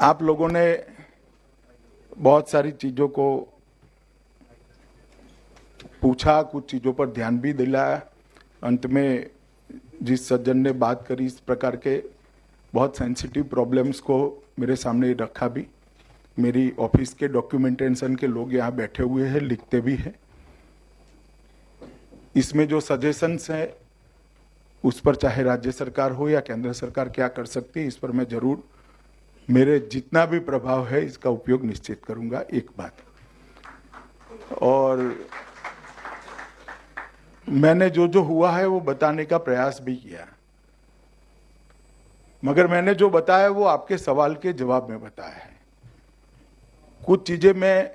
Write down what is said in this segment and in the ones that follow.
आप लोगों ने बहुत सारी चीजों को पूछा, कुछ चीजों पर ध्यान भी दिलाया। अंत में जिस सज्जन ने बात करी, इस प्रकार के बहुत सेंसिटिव प्रॉब्लम्स को मेरे सामने रखा भी। मेरी ऑफिस के डॉक्यूमेंटेशन के लोग यहाँ बैठे हुए हैं, लिखते भी हैं। इसमें जो सजेशंस हैं उस पर चाहे राज्य सरकार हो या केंद्र सरकार क्या कर सकती है, इस पर मैं जरूर मेरे जितना भी प्रभाव है इसका उपयोग निश्चित करूंगा। एक बात, और मैंने जो जो हुआ है वो बताने का प्रयास भी किया, मगर मैंने जो बताया वो आपके सवाल के जवाब में बताया है। कुछ चीजें मैं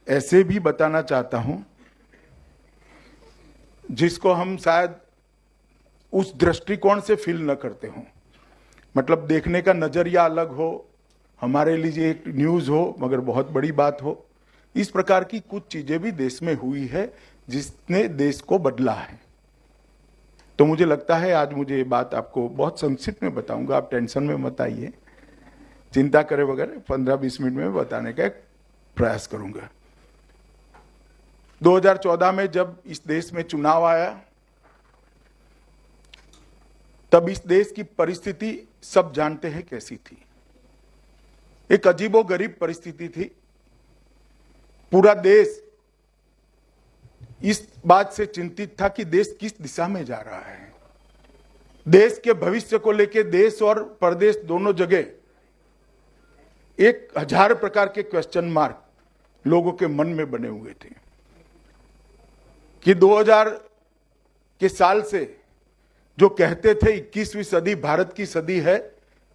ऐसे भी बताना चाहता हूं जिसको हम शायद उस दृष्टिकोण से फील न करते हों। मतलब देखने का नजरिया अलग हो, हमारे लिए एक न्यूज हो मगर बहुत बड़ी बात हो। इस प्रकार की कुछ चीजें भी देश में हुई है जिसने देश को बदला है। तो मुझे लगता है आज मुझे ये बात आपको बहुत संक्षिप्त में बताऊंगा, आप टेंशन में मत आइए, चिंता करे बगैर 15-20 मिनट में बताने का एक प्रयास करूंगा। 2014 में जब इस देश में चुनाव आया तब इस देश की परिस्थिति सब जानते हैं कैसी थी। एक अजीबोगरीब परिस्थिति थी। पूरा देश इस बात से चिंतित था कि देश किस दिशा में जा रहा है। देश के भविष्य को लेकर देश और प्रदेश दोनों जगह 1000 प्रकार के क्वेश्चन मार्क लोगों के मन में बने हुए थे कि 2000 के साल से जो कहते थे 21वीं सदी भारत की सदी है,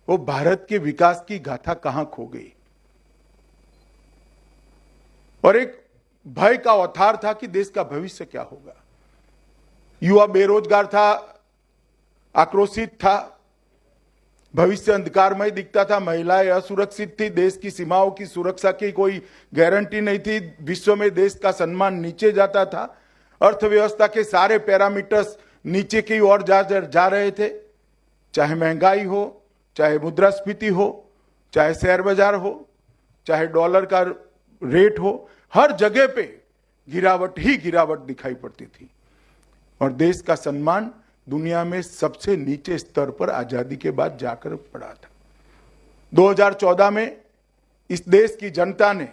वो भारत के विकास की गाथा कहां खो गई। और एक भय का अवतार था कि देश का भविष्य क्या होगा। युवा बेरोजगार था, आक्रोशित था, भविष्य अंधकारमय दिखता था, महिलाएं असुरक्षित थी, देश की सीमाओं की सुरक्षा की कोई गारंटी नहीं थी, विश्व में देश का सम्मान नीचे जाता था, अर्थव्यवस्था के सारे पैरामीटर्स नीचे की ओर जा रहे थे। चाहे महंगाई हो, चाहे मुद्रास्फीति हो, चाहे शेयर बाजार हो, चाहे डॉलर का रेट हो, हर जगह पे गिरावट ही गिरावट दिखाई पड़ती थी। और देश का सम्मान दुनिया में सबसे नीचे स्तर पर आजादी के बाद जाकर पड़ा था। 2014 में इस देश की जनता ने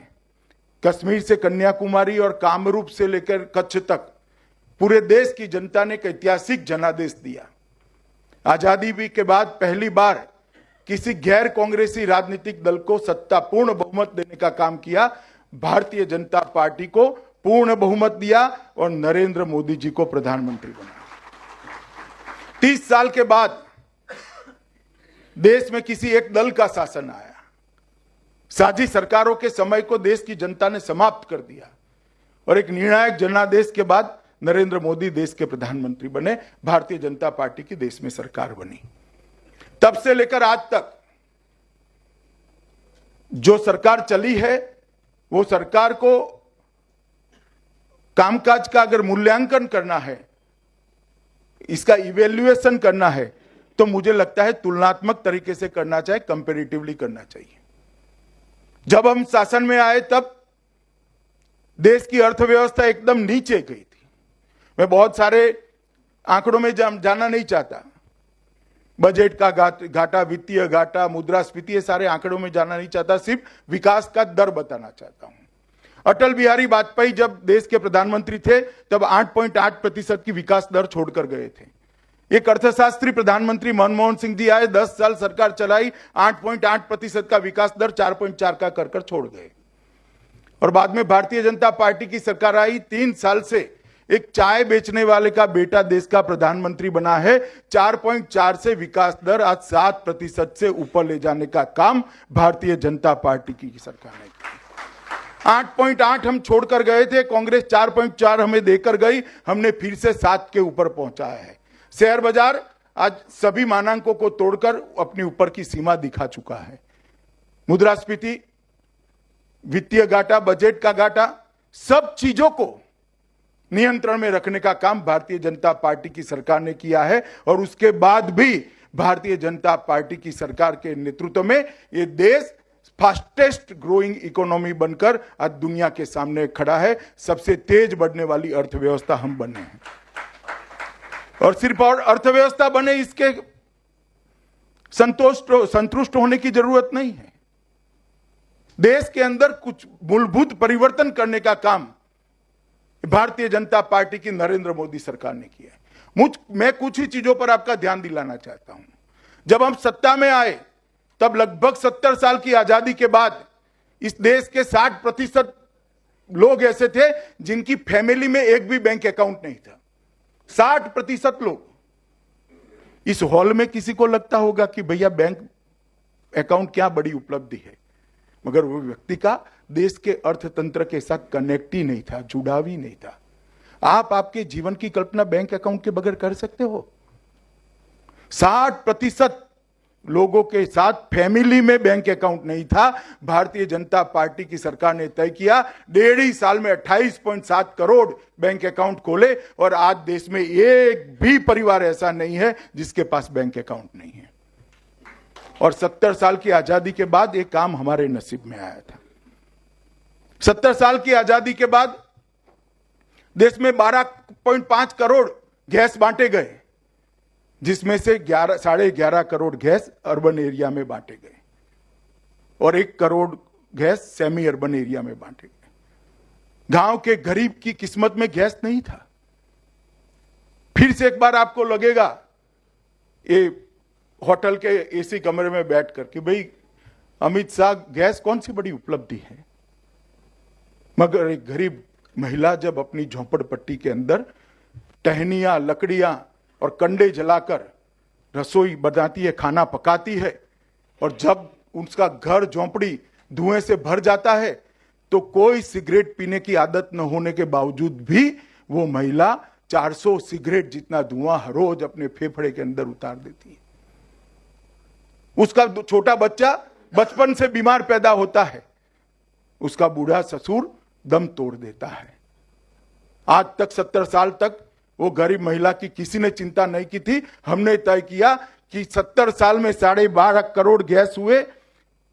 कश्मीर से कन्याकुमारी और कामरूप से लेकर कच्छ तक पूरे देश की जनता ने एक ऐतिहासिक जनादेश दिया। आजादी भी के बाद पहली बार किसी गैर कांग्रेसी राजनीतिक दल को सत्तापूर्ण बहुमत देने का काम किया। भारतीय जनता पार्टी को पूर्ण बहुमत दिया और नरेंद्र मोदी जी को प्रधानमंत्री बनाया। 30 साल के बाद देश में किसी एक दल का शासन आया। साझी सरकारों के समय को देश की जनता ने समाप्त कर दिया और एक निर्णायक जनादेश के बाद नरेंद्र मोदी देश के प्रधानमंत्री बने, भारतीय जनता पार्टी की देश में सरकार बनी। तब से लेकर आज तक जो सरकार चली है, वो सरकार को कामकाज का अगर मूल्यांकन करना है, इसका इवेल्युएशन करना है, तो मुझे लगता है तुलनात्मक तरीके से करना चाहिए, कंपैरेटिवली करना चाहिए। जब हम शासन में आए तब देश की अर्थव्यवस्था एकदम नीचे गई थी। मैं बहुत सारे आंकड़ों में जाना नहीं चाहता, बजट का घाटा, वित्तीय घाटा, मुद्रास्फीति, ये सारे आंकड़ों में जाना नहीं चाहता, सिर्फ विकास का दर बताना चाहता हूं। अटल बिहारी वाजपेयी जब देश के प्रधानमंत्री थे तब 8.8% की विकास दर छोड़कर गए थे। एक अर्थशास्त्री प्रधानमंत्री मनमोहन सिंह जी आए, 10 साल सरकार चलाई, 8.8% का विकास दर 4.4 का कर छोड़ गए। और बाद में भारतीय जनता पार्टी की सरकार आई, 3 साल से एक चाय बेचने वाले का बेटा देश का प्रधानमंत्री बना है। 4.4 से विकास दर आज 7% से ऊपर ले जाने का काम भारतीय जनता पार्टी की सरकार ने किया। 8.8 हम छोड़कर गए थे, कांग्रेस 4.4 हमें देकर गई, हमने फिर से 7 के ऊपर पहुंचाया है। शेयर बाजार आज सभी मानांकों को तोड़कर अपनी ऊपर की सीमा दिखा चुका है। मुद्रास्फीति, वित्तीय घाटा, बजट का घाटा, सब चीजों को नियंत्रण में रखने का काम भारतीय जनता पार्टी की सरकार ने किया है। और उसके बाद भी भारतीय जनता पार्टी की सरकार के नेतृत्व में ये देश फास्टेस्ट ग्रोइंग इकोनॉमी बनकर आज दुनिया के सामने खड़ा है। सबसे तेज बढ़ने वाली अर्थव्यवस्था हम बने हैं। और सिर्फ और अर्थव्यवस्था बने इसके संतुष्ट होने की जरूरत नहीं है। देश के अंदर कुछ मूलभूत परिवर्तन करने का काम भारतीय जनता पार्टी की नरेंद्र मोदी सरकार ने किया है। मैं कुछ ही चीजों पर आपका ध्यान दिलाना चाहता हूं। जब हम सत्ता में आए तब लगभग 70 साल की आजादी के बाद इस देश के 60% लोग ऐसे थे जिनकी फैमिली में एक भी बैंक अकाउंट नहीं था। 60% लोग। इस हॉल में किसी को लगता होगा कि भैया बैंक अकाउंट क्या बड़ी उपलब्धि है, मगर वो व्यक्ति का देश के अर्थतंत्र के साथ कनेक्ट ही नहीं था, जुड़ाव ही नहीं था। आप आपके जीवन की कल्पना बैंक अकाउंट के बगैर कर सकते हो? 60% लोगों के साथ फैमिली में बैंक अकाउंट नहीं था। भारतीय जनता पार्टी की सरकार ने तय किया 1.5 साल में 28.7 करोड़ बैंक अकाउंट खोले और आज देश में एक भी परिवार ऐसा नहीं है जिसके पास बैंक अकाउंट नहीं है। और 70 साल की आजादी के बाद एक काम हमारे नसीब में आया था। 70 साल की आजादी के बाद देश में 12.5 करोड़ गैस बांटे गए, जिसमें से 11.5 करोड़ गैस अर्बन एरिया में बांटे गए और 1 crore gas semi urban area में बांटे गए। गांव के गरीब की किस्मत में गैस नहीं था। फिर से एक बार आपको लगेगा ये होटल के एसी कमरे में बैठकर कि भाई अमित शाह गैस कौन सी बड़ी उपलब्धि है, मगर एक गरीब महिला जब अपनी झोपड़पट्टी के अंदर टहनियां, लकड़ियां और कंडे जलाकर रसोई बनाती है, खाना पकाती है, और जब उसका घर झोंपड़ी धुएं से भर जाता है तो कोई सिगरेट पीने की आदत न होने के बावजूद भी वो महिला 400 सिगरेट जितना धुआं हर रोज अपने फेफड़े के अंदर उतार देती है। उसका छोटा बच्चा बचपन से बीमार पैदा होता है, उसका बूढ़ा ससुर दम तोड़ देता है। आज तक 70 साल तक वो गरीब महिला की किसी ने चिंता नहीं की थी। हमने तय किया कि 70 साल में 12.5 करोड़ गैस हुए,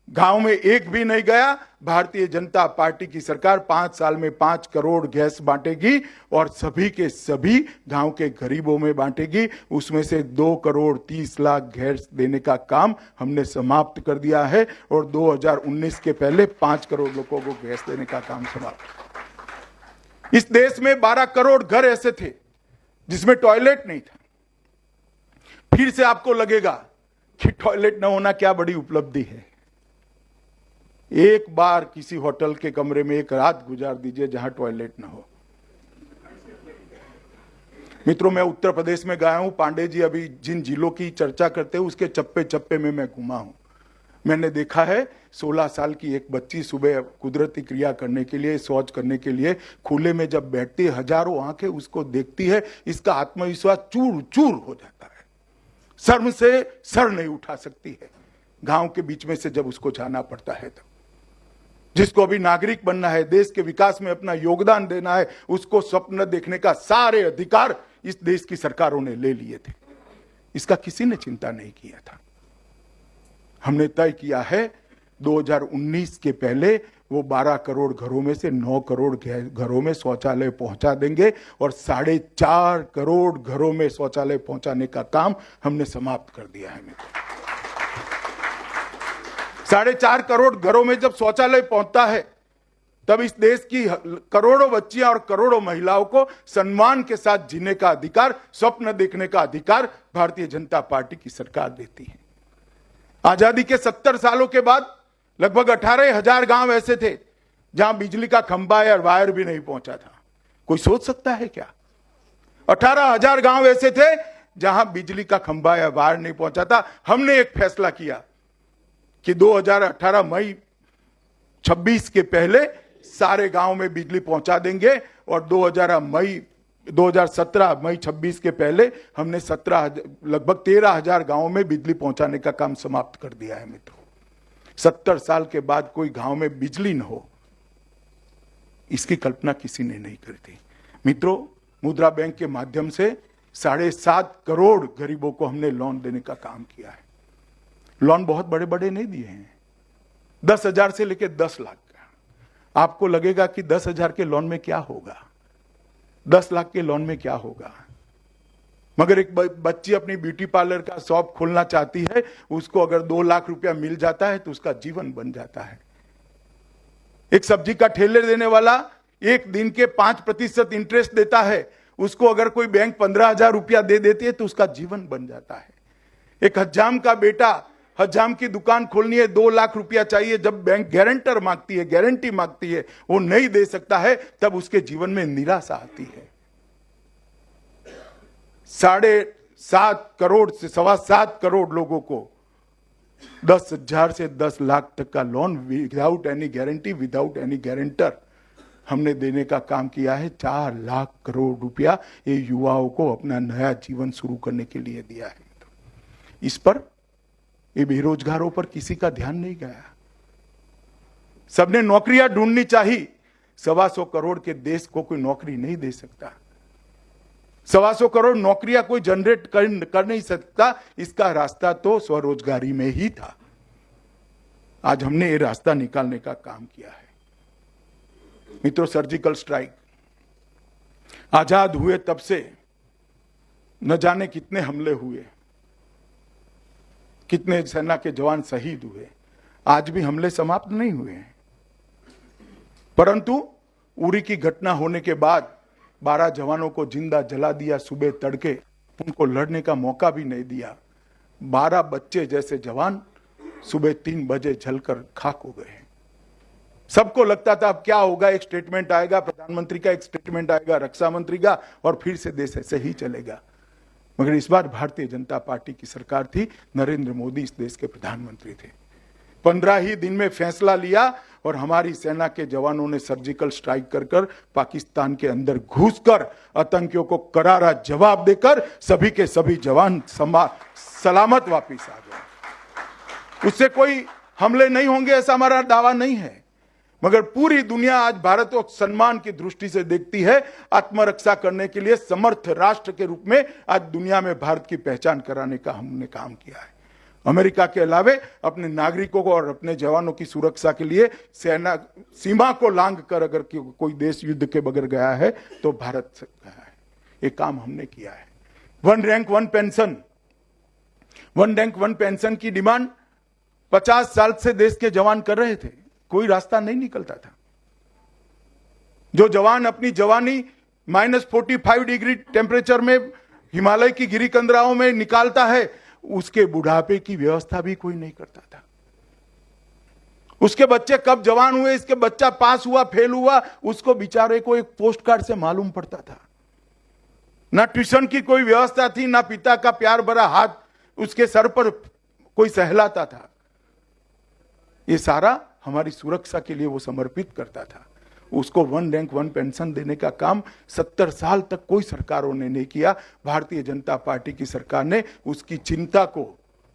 गांव में एक भी नहीं गया। भारतीय जनता पार्टी की सरकार 5 साल में 5 करोड़ गैस बांटेगी और सभी के सभी गांव के गरीबों में बांटेगी। उसमें से 2 करोड़ 30 लाख गैस देने का काम हमने समाप्त कर दिया है और 2019 के पहले 5 करोड़ लोगों को गैस देने का काम समाप्त। इस देश में 12 करोड़ घर ऐसे थे जिसमें टॉयलेट नहीं था। फिर से आपको लगेगा कि टॉयलेट न होना क्या बड़ी उपलब्धि है। एक बार किसी होटल के कमरे में एक रात गुजार दीजिए जहां टॉयलेट न हो। मित्रों, मैं उत्तर प्रदेश में गया हूं। पांडे जी अभी जिन जिलों की चर्चा करते हैं उसके चप्पे चप्पे में मैं घुमा हूं। मैंने देखा है 16 साल की एक बच्ची सुबह कुदरती क्रिया करने के लिए, शौच करने के लिए खुले में जब बैठती है, हजारों आंखें उसको देखती है। इसका आत्मविश्वास चूर चूर हो जाता है। शर्म से सर नहीं उठा सकती है। गांव के बीच में से जब उसको जाना पड़ता है तब, जिसको अभी नागरिक बनना है, देश के विकास में अपना योगदान देना है, उसको स्वप्न देखने का सारे अधिकार इस देश की सरकारों ने ले लिए थे। इसका किसी ने चिंता नहीं किया था। हमने तय किया है 2019 के पहले वो 12 करोड़ घरों में से 9 करोड़ घरों में शौचालय पहुंचा देंगे और 4.5 करोड़ घरों में शौचालय पहुंचाने का काम हमने समाप्त कर दिया है। 4.5 करोड़ घरों में जब शौचालय पहुंचता है तब इस देश की करोड़ों बच्चियां और करोड़ों महिलाओं को सम्मान के साथ जीने का अधिकार, स्वप्न देखने का अधिकार भारतीय जनता पार्टी की सरकार देती है। आजादी के 70 सालों के बाद लगभग 18,000 गांव ऐसे थे जहां बिजली का खंभा या वायर भी नहीं पहुंचा था। कोई सोच सकता है क्या? 18,000 गांव ऐसे थे जहां बिजली का खंभा या वायर नहीं पहुंचा था। हमने एक फैसला किया कि 2018 मई 26 के पहले सारे गांव में बिजली पहुंचा देंगे और 2017 मई 26 के पहले हमने लगभग 13,000 गांवों में बिजली पहुंचाने का काम समाप्त कर दिया है। मित्रों, 70 साल के बाद कोई गांव में बिजली न हो, इसकी कल्पना किसी ने नहीं करी थी। मित्रों, मुद्रा बैंक के माध्यम से 7.5 करोड़ गरीबों को हमने लोन देने का काम किया है। लोन बहुत बड़े बड़े नहीं दिए हैं, 10,000 से लेकर 10 लाख का। आपको लगेगा कि 10,000 के लोन में क्या होगा, 10 लाख के लोन में क्या होगा, मगर एक बच्ची अपनी ब्यूटी पार्लर का शॉप खोलना चाहती है, उसको अगर 2 लाख रुपया मिल जाता है तो उसका जीवन बन जाता है। एक सब्जी का ठेले देने वाला एक दिन के 5% इंटरेस्ट देता है, उसको अगर कोई बैंक 15,000 रुपया दे देती है तो उसका जीवन बन जाता है। एक हज्जाम का बेटा, हज्जाम की दुकान खोलनी है, 2 लाख रुपया चाहिए, जब बैंक गारंटर मांगती है, गारंटी मांगती है, वो नहीं दे सकता है, तब उसके जीवन में निराशा आती है। 7.5 करोड़ से 7.25 करोड़ लोगों को 10,000 से 10 लाख तक का loan without any guarantee, without any guarantor हमने देने का काम किया है। 4 लाख करोड़ रुपया ये युवाओं को अपना नया जीवन शुरू करने के लिए दिया है। इस पर, ये बेरोजगारों पर किसी का ध्यान नहीं गया। सबने नौकरियां ढूंढनी चाहिए। 125 करोड़ के देश को कोई नौकरी नहीं दे सकता। 125 करोड़ नौकरियां कोई जनरेट कर नहीं सकता। इसका रास्ता तो स्वरोजगारी में ही था। आज हमने ये रास्ता निकालने का काम किया है। मित्रों, सर्जिकल स्ट्राइक आजाद हुए तब से न जाने कितने हमले हुए, कितने सेना के जवान शहीद हुए, आज भी हमले समाप्त नहीं हुए हैं। परंतु उरी की घटना होने के बाद 12 जवानों को जिंदा जला दिया सुबह तड़के, उनको लड़ने का मौका भी नहीं दिया। 12 बच्चे जैसे जवान सुबह 3 बजे जलकर खाक हो गए। सबको लगता था अब क्या होगा, एक स्टेटमेंट आएगा प्रधानमंत्री का, एक स्टेटमेंट आएगा रक्षा मंत्री का, और फिर से देश ऐसे ही चलेगा। मगर इस बार भारतीय जनता पार्टी की सरकार थी, नरेंद्र मोदी इस देश के प्रधानमंत्री थे। 15 ही दिन में फैसला लिया और हमारी सेना के जवानों ने सर्जिकल स्ट्राइक कर पाकिस्तान के अंदर घुसकर आतंकियों को करारा जवाब देकर सभी के सभी जवान सलामत वापिस आ गए। उससे कोई हमले नहीं होंगे ऐसा हमारा दावा नहीं है, मगर पूरी दुनिया आज भारत को सम्मान की दृष्टि से देखती है। आत्मरक्षा करने के लिए समर्थ राष्ट्र के रूप में आज दुनिया में भारत की पहचान कराने का हमने काम किया है। अमेरिका के अलावे अपने नागरिकों को और अपने जवानों की सुरक्षा के लिए सेना सीमा को लांघ कर अगर कोई देश युद्ध के बगैर गया है तो भारत से गया है। ये काम हमने किया है। 1 रैंक 1 पेंशन, 1 रैंक 1 पेंशन की डिमांड 50 साल से देश के जवान कर रहे थे, कोई रास्ता नहीं निकलता था। जो जवान अपनी जवानी -45 डिग्री टेम्परेचर में हिमालय की गिरिकंदराओं में निकालता है, उसके बुढ़ापे की व्यवस्था भी कोई नहीं करता था। उसके बच्चे कब जवान हुए, इसके बच्चा पास हुआ फेल हुआ, उसको बेचारे को एक पोस्ट कार्ड से मालूम पड़ता था। ना ट्यूशन की कोई व्यवस्था थी, ना पिता का प्यार भरा हाथ उसके सर पर कोई सहलाता था। ये सारा हमारी सुरक्षा के लिए वो समर्पित करता था। उसको 1 रैंक 1 पेंशन देने का काम 70 साल तक कोई सरकारों ने नहीं किया। भारतीय जनता पार्टी की सरकार ने उसकी चिंता को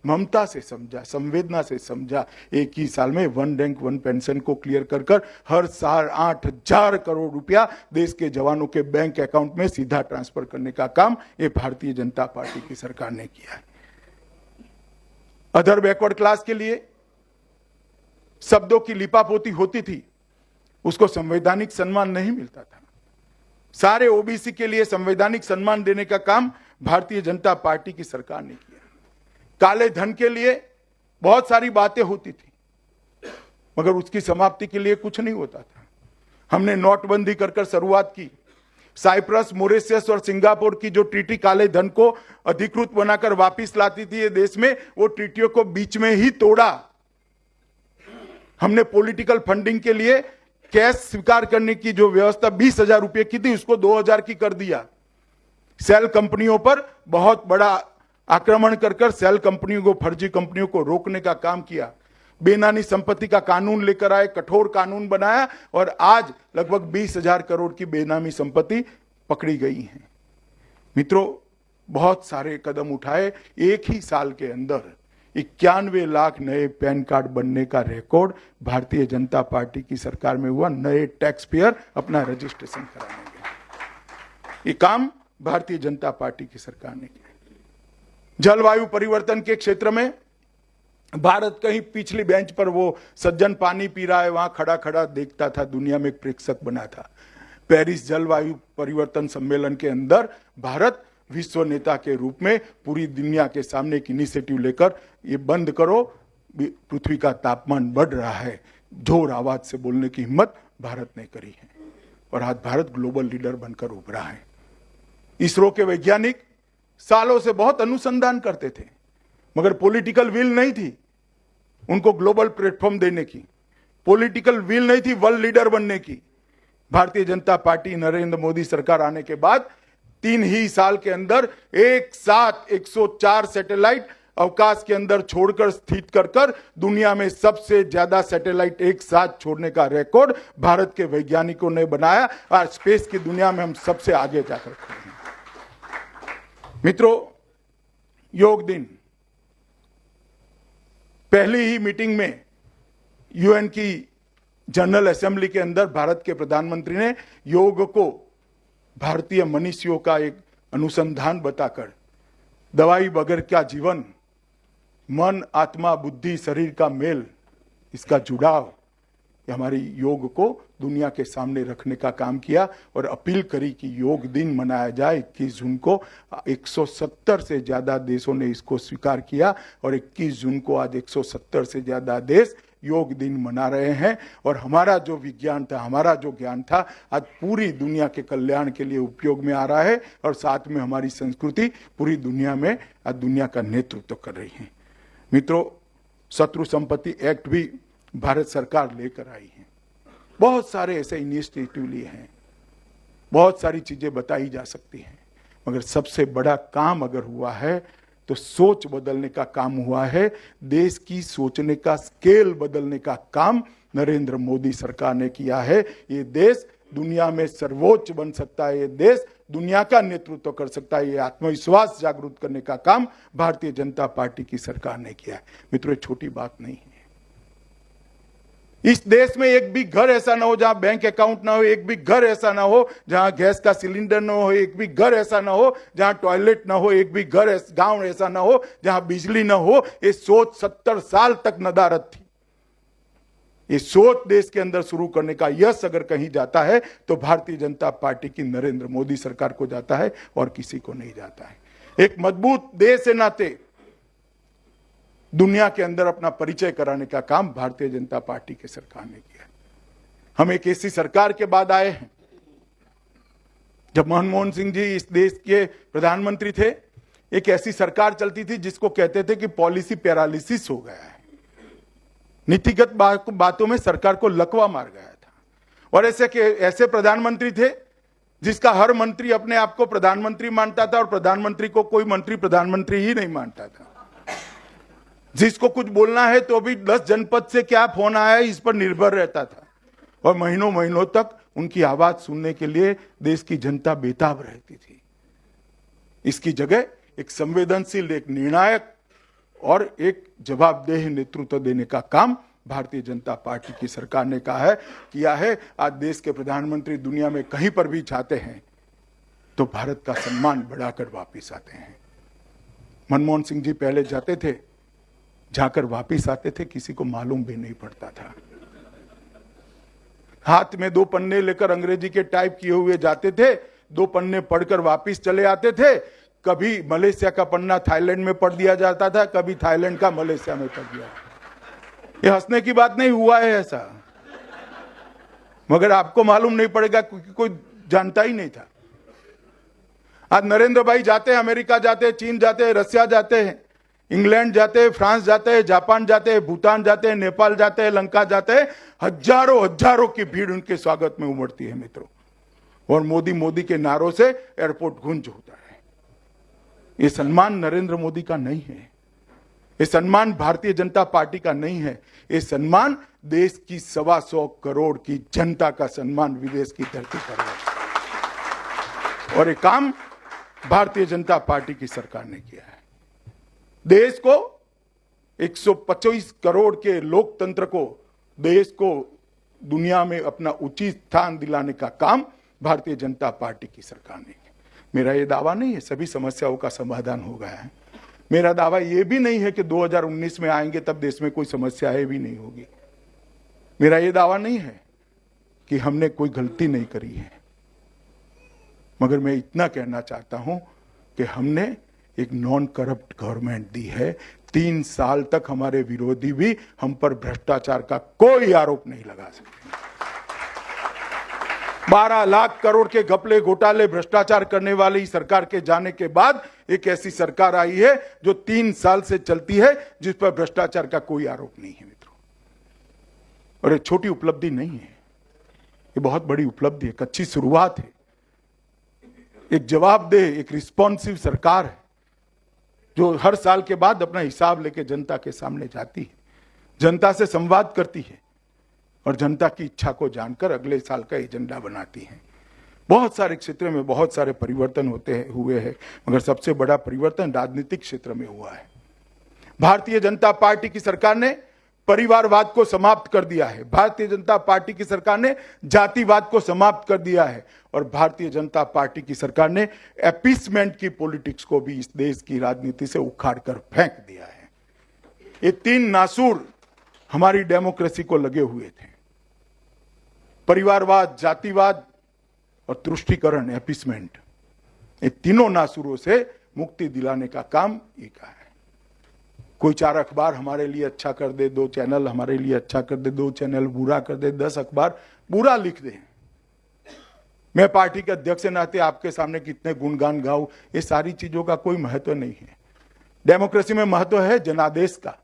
ममता से समझा, संवेदना से समझा। एक ही साल में 1 रैंक 1 पेंशन को क्लियर कर हर साल 8,000 करोड़ रुपया देश के जवानों के बैंक अकाउंट में सीधा ट्रांसफर करने का काम ये भारतीय जनता पार्टी की सरकार ने किया है। अदर बैकवर्ड क्लास के लिए शब्दों की लिपापोती होती थी, उसको संवैधानिक सम्मान नहीं मिलता था। सारे ओबीसी के लिए संवैधानिक सम्मान देने का काम भारतीय जनता पार्टी की सरकार ने किया। काले धन के लिए बहुत सारी बातें होती थी, मगर उसकी समाप्ति के लिए कुछ नहीं होता था। हमने नोटबंदी कर शुरुआत की। साइप्रस, मॉरिशस और सिंगापुर की जो ट्रीटी काले धन को अधिकृत बनाकर वापिस लाती थी ये देश में, वो ट्रीटियों को बीच में ही तोड़ा। हमने पॉलिटिकल फंडिंग के लिए कैश स्वीकार करने की जो व्यवस्था 20,000 रुपए की थी, उसको 2,000 की कर दिया। सेल कंपनियों पर बहुत बड़ा आक्रमण कर सेल कंपनियों को, फर्जी कंपनियों को रोकने का काम किया। बेनामी संपत्ति का कानून लेकर आए, कठोर कानून बनाया, और आज लगभग 20,000 करोड़ की बेनामी संपत्ति पकड़ी गई है। मित्रों, बहुत सारे कदम उठाए। एक ही साल के अंदर 91 लाख नए पैन कार्ड बनने का रिकॉर्ड भारतीय जनता पार्टी की सरकार में हुआ। नए टैक्स पेयर अपना रजिस्ट्रेशन कराने गए। ये काम भारतीय जनता पार्टी की सरकार ने किया। जलवायु परिवर्तन के क्षेत्र में भारत कहीं पिछली बेंच पर वो सज्जन पानी पी रहा है, वहां खड़ा खड़ा देखता था, दुनिया में एक प्रेक्षक बना था। पेरिस जलवायु परिवर्तन सम्मेलन के अंदर भारत विश्व नेता के रूप में पूरी दुनिया के सामने एक इनिशिएटिव लेकर ये बंद करो, पृथ्वी का तापमान बढ़ रहा है, जोर आवाज से बोलने की हिम्मत भारत ने करी है और आज भारत ग्लोबल लीडर बनकर उभरा है। इसरो के वैज्ञानिक सालों से बहुत अनुसंधान करते थे, मगर पॉलिटिकल विल नहीं थी उनको ग्लोबल प्लेटफॉर्म देने की, पॉलिटिकल विल नहीं थी वर्ल्ड लीडर बनने की। भारतीय जनता पार्टी नरेंद्र मोदी सरकार आने के बाद 3 ही साल के अंदर एक साथ 104 सैटेलाइट अवकाश के अंदर छोड़कर स्थित कर दुनिया में सबसे ज्यादा सैटेलाइट एक साथ छोड़ने का रिकॉर्ड भारत के वैज्ञानिकों ने बनाया और स्पेस की दुनिया में हम सबसे आगे जाकर खड़े हैं। मित्रों, योग दिन, पहली ही मीटिंग में यूएन की जनरल असेंबली के अंदर भारत के प्रधानमंत्री ने योग को भारतीय मनुष्यों का एक अनुसंधान बताकर दवाई बगैर क्या जीवन, मन आत्मा बुद्धि शरीर का मेल, इसका जुड़ाव, ये हमारी योग को दुनिया के सामने रखने का काम किया और अपील करी कि योग दिन मनाया जाए 21 जून को। 170 से ज्यादा देशों ने इसको स्वीकार किया और 21 जून को आज 170 से ज्यादा देश योग दिन मना रहे हैं और हमारा जो विज्ञान था, हमारा जो ज्ञान था, आज पूरी दुनिया के कल्याण के लिए उपयोग में आ रहा है और साथ में हमारी संस्कृति पूरी दुनिया में आज दुनिया का नेतृत्व कर रही है। मित्रों, शत्रु संपत्ति एक्ट भी भारत सरकार लेकर आई है। बहुत सारे ऐसे इनिशिएटिव लिए हैं, बहुत सारी चीजें बताई जा सकती हैं, मगर सबसे बड़ा काम अगर हुआ है तो सोच बदलने का काम हुआ है। देश की सोचने का स्केल बदलने का काम नरेंद्र मोदी सरकार ने किया है। ये देश दुनिया में सर्वोच्च बन सकता है, ये देश दुनिया का नेतृत्व कर सकता है, ये आत्मविश्वास जागरूक करने का काम भारतीय जनता पार्टी की सरकार ने किया है। मित्रों, छोटी बात नहीं है। इस देश में एक भी घर ऐसा ना हो जहां बैंक अकाउंट ना हो, एक भी घर ऐसा ना हो जहां गैस का सिलेंडर ना हो, एक भी घर ऐसा ना हो जहां टॉयलेट ना हो, एक भी घर गांव ऐसा ना हो जहां बिजली ना हो। ये सोच 70 साल तक नदारद थी। ये सोच देश के अंदर शुरू करने का यश अगर कहीं जाता है तो भारतीय जनता पार्टी की नरेंद्र मोदी सरकार को जाता है और किसी को नहीं जाता है। एक मजबूत देश के नाते दुनिया के अंदर अपना परिचय कराने का काम भारतीय जनता पार्टी की सरकार ने किया। हम एक ऐसी सरकार के बाद आए हैं जब मनमोहन सिंह जी इस देश के प्रधानमंत्री थे, एक ऐसी सरकार चलती थी जिसको कहते थे कि पॉलिसी पैरालिसिस हो गया है, नीतिगत बातों में सरकार को लकवा मार गया था। और ऐसे प्रधानमंत्री थे जिसका हर मंत्री अपने आप को प्रधानमंत्री मानता था और प्रधानमंत्री को कोई मंत्री प्रधानमंत्री ही नहीं मानता था। जिसको कुछ बोलना है तो भी 10 जनपद से क्या फोन आया है इस पर निर्भर रहता था और महीनों महीनों तक उनकी आवाज सुनने के लिए देश की जनता बेताब रहती थी। इसकी जगह एक संवेदनशील, एक निर्णायक और एक जवाबदेह नेतृत्व देने का काम भारतीय जनता पार्टी की सरकार ने किया है। आज देश के प्रधानमंत्री दुनिया में कहीं पर भी जाते हैं तो भारत का सम्मान बढ़ाकर वापिस आते हैं। मनमोहन सिंह जी पहले जाते थे, जाकर वापिस आते थे, किसी को मालूम भी नहीं पड़ता था। हाथ में 2 पन्ने लेकर अंग्रेजी के टाइप किए हुए जाते थे, 2 पन्ने पढ़कर वापिस चले आते थे। कभी मलेशिया का पन्ना थाईलैंड में पढ़ दिया जाता था, कभी थाईलैंड का मलेशिया में पढ़ दिया। ये हंसने की बात नहीं, हुआ है ऐसा, मगर आपको मालूम नहीं पड़ेगा क्योंकि कोई जानता ही नहीं था। आज नरेंद्र भाई जाते हैं, अमेरिका जाते हैं, चीन जाते हैं, रशिया जाते हैं, इंग्लैंड जाते हैं, फ्रांस जाते हैं, जापान जाते हैं, भूटान जाते हैं, नेपाल जाते हैं, लंका जाते हैं। हजारों की भीड़ उनके स्वागत में उमड़ती है मित्रों, और मोदी के नारों से एयरपोर्ट गूंज होता है। ये सम्मान नरेंद्र मोदी का नहीं है, ये सम्मान भारतीय जनता पार्टी का नहीं है, ये सम्मान देश की 125 करोड़ की जनता का सम्मान विदेश की धरती पर है। और ये काम भारतीय जनता पार्टी की सरकार ने किया है। देश को 125 करोड़ के लोकतंत्र को, देश को दुनिया में अपना उचित स्थान दिलाने का काम भारतीय जनता पार्टी की सरकार ने किया। मेरा ये दावा नहीं है सभी समस्याओं का समाधान हो गया है, मेरा दावा यह भी नहीं है कि 2019 में आएंगे तब देश में कोई समस्या है भी नहीं होगी। मेरा यह दावा नहीं है कि हमने कोई गलती नहीं करी है, मगर मैं इतना कहना चाहता हूं कि हमने एक नॉन करप्ट गवर्नमेंट दी है। 3 साल तक हमारे विरोधी भी हम पर भ्रष्टाचार का कोई आरोप नहीं लगा सकते। 12 लाख करोड़ के घपले घोटाले भ्रष्टाचार करने वाली सरकार के जाने के बाद एक ऐसी सरकार आई है जो 3 साल से चलती है, जिस पर भ्रष्टाचार का कोई आरोप नहीं है मित्रों। और ये छोटी उपलब्धि नहीं है, ये बहुत बड़ी उपलब्धि है, एक अच्छी शुरुआत है, एक जवाबदेह, एक रिस्पॉन्सिव सरकार है जो हर साल के बाद अपना हिसाब लेके जनता के सामने जाती है, जनता से संवाद करती है और जनता की इच्छा को जानकर अगले साल का एजेंडा बनाती है। बहुत सारे क्षेत्र में बहुत सारे परिवर्तन हुए हैं, मगर सबसे बड़ा परिवर्तन राजनीतिक क्षेत्र में हुआ है। भारतीय जनता पार्टी की सरकार ने परिवारवाद को समाप्त कर दिया है। भारतीय जनता पार्टी की सरकार ने जातिवाद को समाप्त कर दिया है और भारतीय जनता पार्टी की सरकार ने अपीसमेंट की पॉलिटिक्स को भी इस देश की राजनीति से उखाड़ कर फेंक दिया है। ये 3 नासूर हमारी डेमोक्रेसी को लगे हुए थे, परिवारवाद, जातिवाद और तुष्टीकरण, अपीसमेंट। ये तीनों नासूरों से मुक्ति दिलाने का काम ये का है। कोई 4 अखबार हमारे लिए अच्छा कर दे, 2 चैनल हमारे लिए अच्छा कर दे, 2 चैनल बुरा कर दे, 10 अखबार बुरा लिख दे। मैं पार्टी के अध्यक्ष के नाते आपके सामने कितने गुणगान गाऊं, ये सारी चीजों का कोई महत्व नहीं है। डेमोक्रेसी में महत्व है जनादेश का।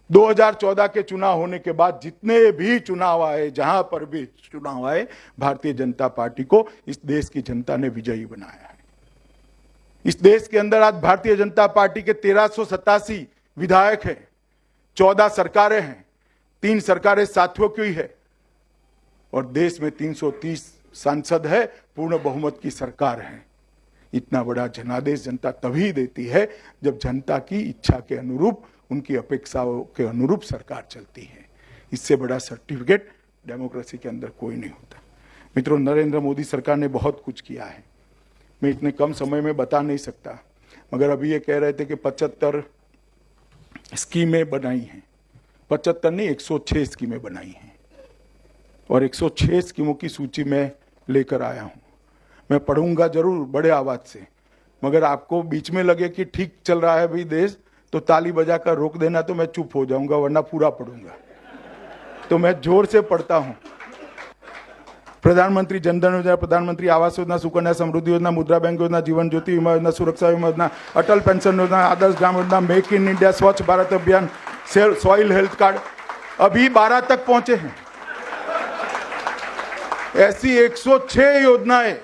2014 के चुनाव होने के बाद जितने भी चुनाव आए, जहां पर भी चुनाव आए, भारतीय जनता पार्टी को इस देश की जनता ने विजयी बनाया है। इस देश के अंदर आज भारतीय जनता पार्टी के 1387 विधायक हैं, 14 सरकारें हैं, 3 सरकारें साथियों की है और देश में 330 सांसद है, पूर्ण बहुमत की सरकार है। इतना बड़ा जनादेश जनता तभी देती है जब जनता की इच्छा के अनुरूप, उनकी अपेक्षाओं के अनुरूप सरकार चलती है। इससे बड़ा सर्टिफिकेट डेमोक्रेसी के अंदर कोई नहीं होता। मित्रों, नरेंद्र मोदी सरकार ने बहुत कुछ किया है, मैं इतने कम समय में बता नहीं सकता, मगर अभी ये कह रहे थे कि 75 स्कीमें बनाई हैं। 75 नहीं, 106 स्कीमें बनाई हैं और 106 स्कीमों की सूची में लेकर आया हूं। मैं पढ़ूंगा जरूर बड़े आवाज से, मगर आपको बीच में लगे कि ठीक चल रहा है भाई देश, तो ताली बजाकर रोक देना, तो मैं चुप हो जाऊंगा, वरना पूरा पढ़ूंगा। तो मैं जोर से पढ़ता हूं। प्रधानमंत्री जनधन योजना, प्रधानमंत्री आवास योजना, सुकन्या समृद्धि योजना, मुद्रा बैंक योजना, जीवन ज्योति बीमा योजना, सुरक्षा बीमा योजना, अटल पेंशन योजना, Adarsh Gram Yojana, make in India, स्वच्छ भारत अभियान, सॉइल हेल्थ कार्ड, अभी 12 तक पहुंचे हैं। ऐसी 106 योजनाएं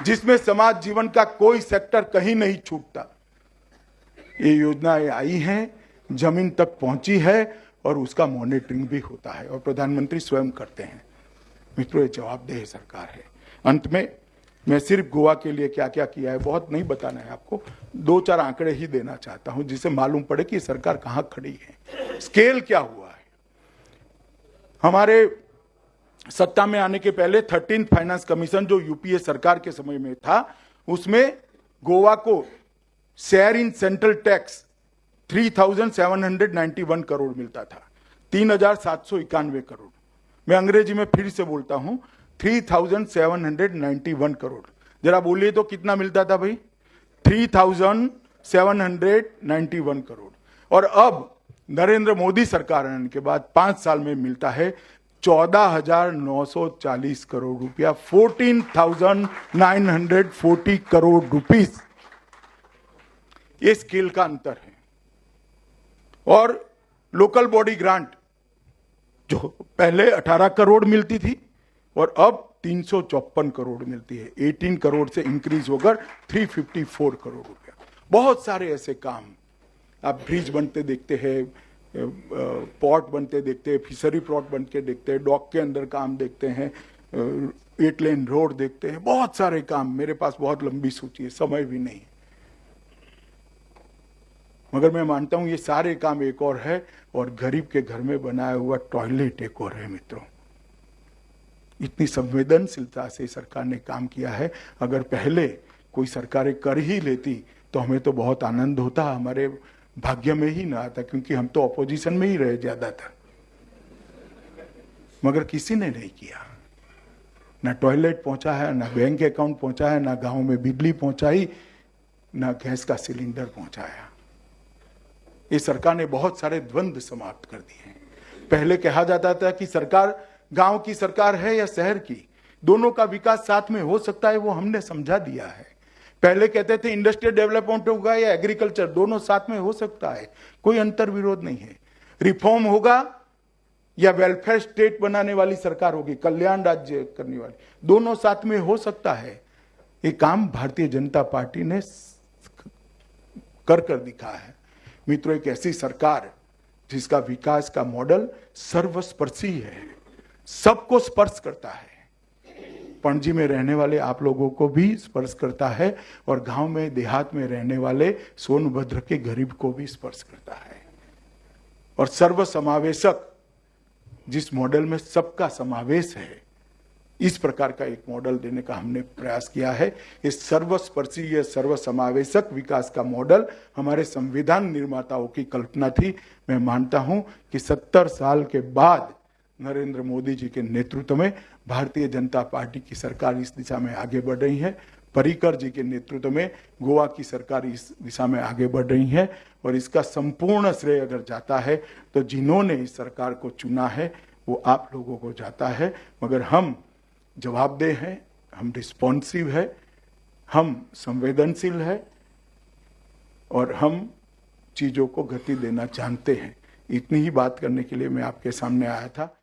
जिसमें समाज जीवन का कोई सेक्टर कहीं नहीं छूटता। ये योजनाएं आई हैं, जमीन तक पहुंची है और उसका मॉनिटरिंग भी होता है और प्रधानमंत्री स्वयं करते हैं। मित्रों, ये जवाबदेह सरकार है। अंत में मैं सिर्फ गोवा के लिए क्या क्या किया है बहुत नहीं बताना है आपको, 2-4 आंकड़े ही देना चाहता हूं जिससे मालूम पड़े कि सरकार कहां खड़ी है, स्केल क्या हुआ है। हमारे सत्ता में आने के पहले 13th फाइनेंस कमीशन जो यूपीए सरकार के समय में था, उसमें गोवा को share in central tax 3,791 crore मिलता था, 3,791 करोड़। मैं अंग्रेजी में फिर से बोलता हूं, 3,791 करोड़। जरा बोलिए तो कितना मिलता था भाई? 3,791 करोड़। और अब नरेंद्र मोदी सरकार आने के बाद 5 साल में मिलता है 14,940 करोड़ रुपया, 14,940 करोड़ रुपीस। ये स्केल का अंतर है। और लोकल बॉडी ग्रांट जो पहले 18 करोड़ मिलती थी और अब 354 करोड़ मिलती है, 18 करोड़ से इंक्रीज होकर 354 करोड़ रुपया। बहुत सारे ऐसे काम, आप ब्रिज बनते देखते हैं, पोर्ट बनते देखते हैं, फिशरी प्लॉट बन के देखते हैं, डॉक के अंदर काम देखते हैं, 8 लेन रोड देखते हैं, बहुत सारे काम। मेरे पास बहुत लंबी सूची है, समय भी नहीं, मगर मैं मानता हूं ये सारे काम एक और है और गरीब के घर में बनाया हुआ टॉयलेट एक और है। मित्रों, इतनी संवेदनशीलता से सरकार ने काम किया है। अगर पहले कोई सरकारें कर ही लेती तो तो हमें तो बहुत आनंद होता, हमारे भाग्य में ही ना आता, क्योंकि हम तो ऑपोजिशन में ही रहे ज्यादातर। मगर किसी ने नहीं किया, ना टॉयलेट पहुंचा है, ना बैंक अकाउंट पहुंचा है, ना गांव में बिजली पहुंचाई, ना गैस का सिलेंडर पहुंचाया। इस सरकार ने बहुत सारे द्वंद्व समाप्त कर दिए हैं। पहले कहा जाता था कि सरकार गांव की सरकार है या शहर की, दोनों का विकास साथ में हो सकता है, वो हमने समझा दिया है। पहले कहते थे इंडस्ट्रियल डेवलपमेंट होगा या एग्रीकल्चर, दोनों साथ में हो सकता है, कोई अंतर विरोध नहीं है। रिफॉर्म होगा या वेलफेयर स्टेट बनाने वाली सरकार होगी, कल्याण राज्य करने वाली, दोनों साथ में हो सकता है। ये काम भारतीय जनता पार्टी ने कर दिखा है। मित्रों, एक ऐसी सरकार जिसका विकास का मॉडल सर्वस्पर्शी है, सबको स्पर्श करता है, पणजी में रहने वाले आप लोगों को भी स्पर्श करता है, और गांव में देहात में रहने वाले सोनभद्र के गरीब को भी स्पर्श करता है। और सर्व समावेशक, जिस मॉडल में सबका समावेश है, इस प्रकार का एक मॉडल देने का हमने प्रयास किया है। इस सर्वस्पर्शी, ये सर्व समावेशक विकास का मॉडल हमारे संविधान निर्माताओं की कल्पना थी। मैं मानता हूं कि 70 साल के बाद नरेंद्र मोदी जी के नेतृत्व में भारतीय जनता पार्टी की सरकार इस दिशा में आगे बढ़ रही है। पर्रिकर जी के नेतृत्व में गोवा की सरकार इस दिशा में आगे बढ़ रही है, और इसका संपूर्ण श्रेय अगर जाता है तो जिन्होंने इस सरकार को चुना है वो आप लोगों को जाता है। मगर हम जवाबदेह हैं, हम रिस्पॉन्सिव है, हम संवेदनशील है, और हम चीजों को गति देना जानते हैं। इतनी ही बात करने के लिए मैं आपके सामने आया था।